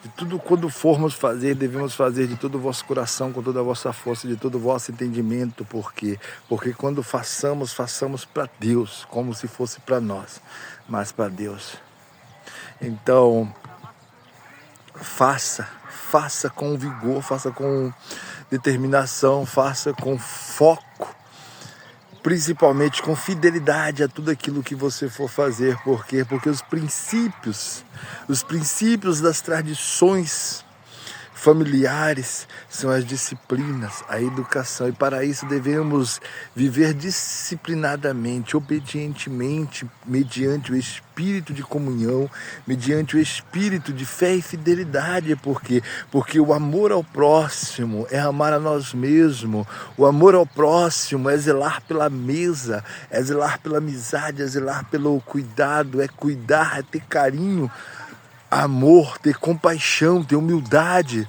De tudo quando formos fazer, devemos fazer de todo o vosso coração, com toda a vossa força, de todo o vosso entendimento. Por quê? Porque quando façamos para Deus, como se fosse para nós, mas para Deus. Então, faça com vigor, faça com determinação, faça com foco, principalmente com fidelidade a tudo aquilo que você for fazer. Por quê? Porque os princípios das tradições familiares são as disciplinas, a educação, e para isso devemos viver disciplinadamente, obedientemente, mediante o espírito de comunhão, mediante o espírito de fé e fidelidade. Por quê? Porque o amor ao próximo é amar a nós mesmos, o amor ao próximo é zelar pela mesa, é zelar pela amizade, é zelar pelo cuidado, é cuidar, é ter carinho, amor, ter compaixão, ter humildade,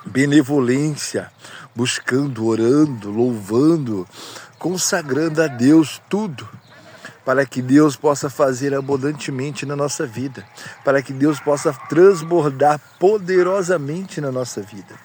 benevolência, buscando, orando, louvando, consagrando a Deus tudo, para que Deus possa fazer abundantemente na nossa vida, para que Deus possa transbordar poderosamente na nossa vida.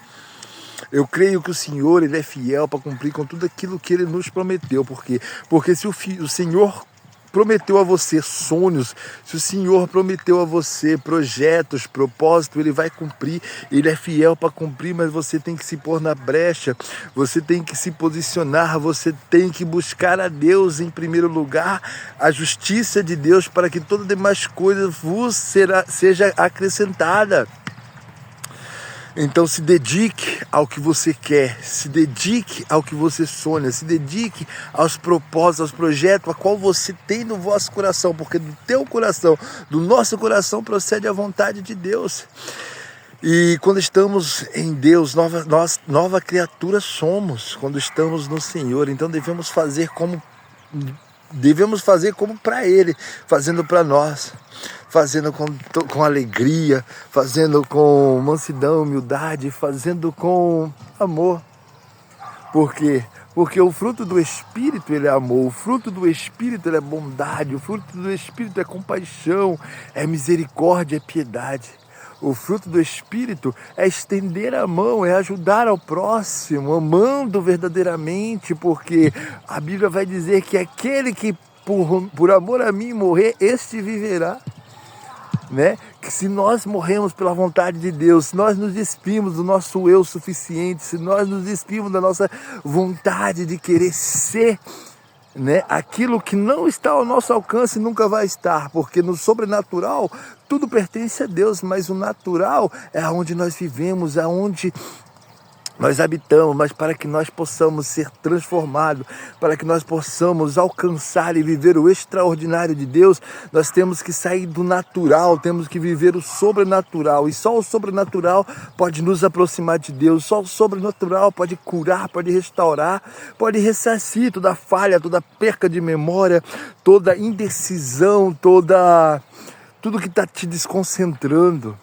Eu creio que o Senhor, Ele é fiel para cumprir com tudo aquilo que Ele nos prometeu. Por quê? Porque se o Senhor prometeu a você sonhos, se o Senhor prometeu a você projetos, propósito, Ele vai cumprir. Ele é fiel para cumprir, mas você tem que se pôr na brecha, você tem que se posicionar, você tem que buscar a Deus em primeiro lugar, a justiça de Deus, para que toda demais coisa vos seja acrescentada. Então se dedique ao que você quer, se dedique ao que você sonha, se dedique aos propósitos, aos projetos a qual você tem no vosso coração, porque do teu coração, do nosso coração procede a vontade de Deus. E quando estamos em Deus, nova criatura somos, quando estamos no Senhor. Então devemos fazer como para Ele, fazendo para nós, fazendo com alegria, fazendo com mansidão, humildade, fazendo com amor. Por quê? Porque o fruto do Espírito, ele é amor, o fruto do Espírito, ele é bondade, o fruto do Espírito é compaixão, é misericórdia, é piedade. O fruto do Espírito é estender a mão, é ajudar ao próximo, amando verdadeiramente, porque a Bíblia vai dizer que aquele que por amor a mim morrer, este viverá. Né? Que se nós morremos pela vontade de Deus, se nós nos despimos do nosso eu suficiente, se nós nos despimos da nossa vontade de querer ser, né, aquilo que não está ao nosso alcance nunca vai estar, porque no sobrenatural tudo pertence a Deus, mas o natural é onde nós vivemos, é onde nós habitamos. Mas para que nós possamos ser transformados, para que nós possamos alcançar e viver o extraordinário de Deus, nós temos que sair do natural, temos que viver o sobrenatural. E só o sobrenatural pode nos aproximar de Deus, só o sobrenatural pode curar, pode restaurar, pode ressarcir toda falha, toda perca de memória, toda indecisão, tudo que está te desconcentrando.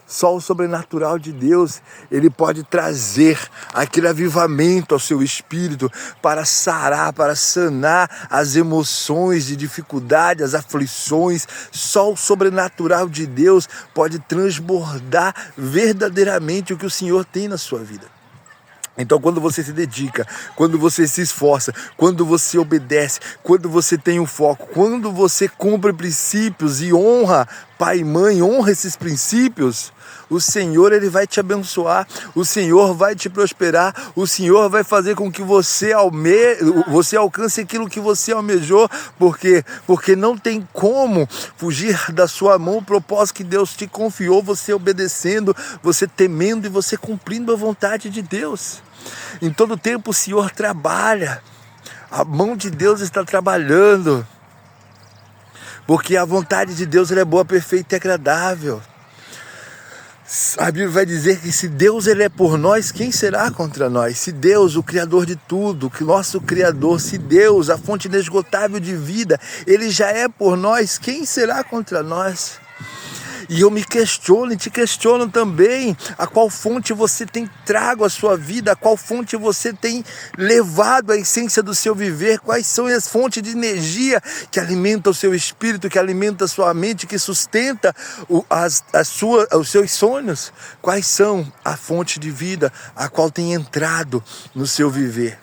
Só o sobrenatural de Deus, Ele pode trazer aquele avivamento ao seu espírito para sarar, para sanar as emoções de dificuldade, as aflições. Só o sobrenatural de Deus pode transbordar verdadeiramente o que o Senhor tem na sua vida. Então quando você se dedica, quando você se esforça, quando você obedece, quando você tem um foco, quando você cumpre princípios e honra pai e mãe, honra esses princípios, o Senhor, Ele vai te abençoar, o Senhor vai te prosperar, o Senhor vai fazer com que você alcance aquilo que você almejou, porque não tem como fugir da sua mão o propósito que Deus te confiou, você obedecendo, você temendo e você cumprindo a vontade de Deus. Em todo tempo o Senhor trabalha, a mão de Deus está trabalhando, porque a vontade de Deus ela é boa, perfeita e agradável. A Bíblia vai dizer que se Deus ele é por nós, quem será contra nós? Se Deus, o Criador de tudo, que nosso Criador, se Deus, a fonte inesgotável de vida, Ele já é por nós, quem será contra nós? E eu me questiono e te questiono também, a qual fonte você tem trago a sua vida, a qual fonte você tem levado a essência do seu viver, quais são as fontes de energia que alimentam o seu espírito, que alimenta a sua mente, que sustenta os seus sonhos, quais são a fonte de vida a qual tem entrado no seu viver.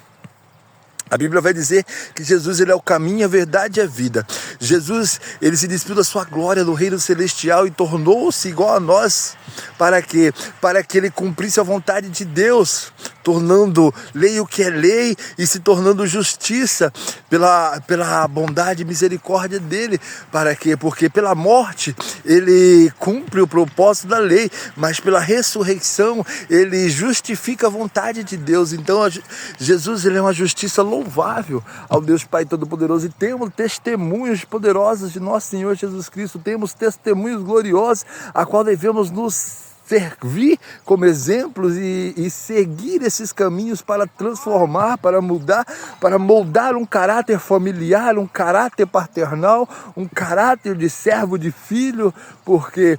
A Bíblia vai dizer que Jesus, ele é o caminho, a verdade e a vida. Jesus, ele se despiu da sua glória no reino celestial e tornou-se igual a nós. Para quê? Para que ele cumprisse a vontade de Deus, tornando lei o que é lei e se tornando justiça pela bondade e misericórdia dele. Para quê? Porque pela morte ele cumpre o propósito da lei, mas pela ressurreição ele justifica a vontade de Deus. Então Jesus, ele é uma justiça louvável ao Deus Pai Todo-Poderoso, e temos testemunhos poderosos de nosso Senhor Jesus Cristo, temos testemunhos gloriosos a qual devemos nos servir como exemplos e seguir esses caminhos para transformar, para mudar, para moldar um caráter familiar, um caráter paternal, um caráter de servo, de filho, porque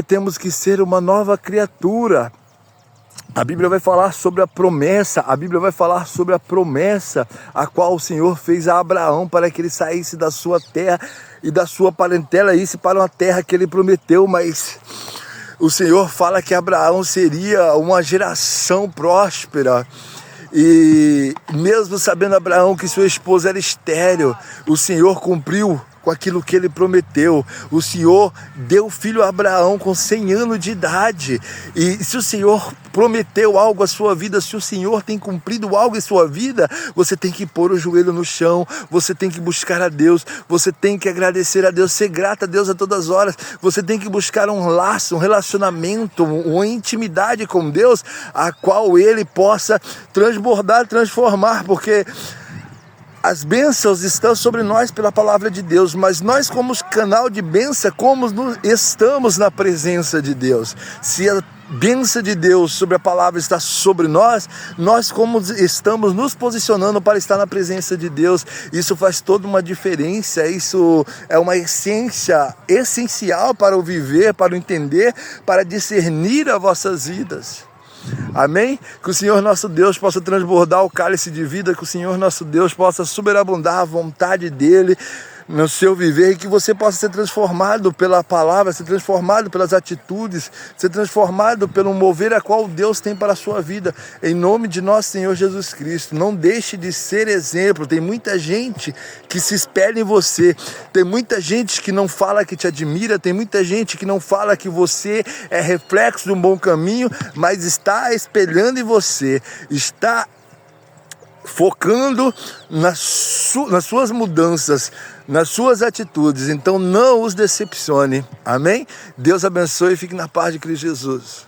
temos que ser uma nova criatura. A Bíblia vai falar sobre a promessa, a qual o Senhor fez a Abraão para que ele saísse da sua terra e da sua parentela e isse para uma terra que ele prometeu, mas o Senhor fala que Abraão seria uma geração próspera. E mesmo sabendo Abraão que sua esposa era estéril, o Senhor cumpriu com aquilo que ele prometeu. O Senhor deu filho a Abraão com 100 anos de idade. E se o Senhor prometeu algo à sua vida, se o Senhor tem cumprido algo em sua vida, você tem que pôr o joelho no chão, você tem que buscar a Deus, você tem que agradecer a Deus, ser grato a Deus a todas as horas, você tem que buscar um laço, um relacionamento, uma intimidade com Deus, a qual ele possa transbordar, transformar, porque as bênçãos estão sobre nós pela palavra de Deus, mas nós, como canal de bênção, como estamos na presença de Deus. Se a bênção de Deus sobre a palavra está sobre nós, nós como estamos nos posicionando para estar na presença de Deus, isso faz toda uma diferença, isso é uma essência essencial para o viver, para o entender, para discernir as vossas vidas. Amém? Que o Senhor nosso Deus possa transbordar o cálice de vida, que o Senhor nosso Deus possa superabundar a vontade dEle no seu viver, e que você possa ser transformado pela palavra, ser transformado pelas atitudes, ser transformado pelo mover a qual Deus tem para a sua vida, em nome de nosso Senhor Jesus Cristo. Não deixe de ser exemplo. Tem muita gente que se espelha em você, tem muita gente que não fala que te admira, tem muita gente que não fala que você é reflexo de um bom caminho, mas está espelhando em você, está focando nas suas mudanças, nas suas atitudes. Então não os decepcione. Amém? Deus abençoe e fique na paz de Cristo Jesus.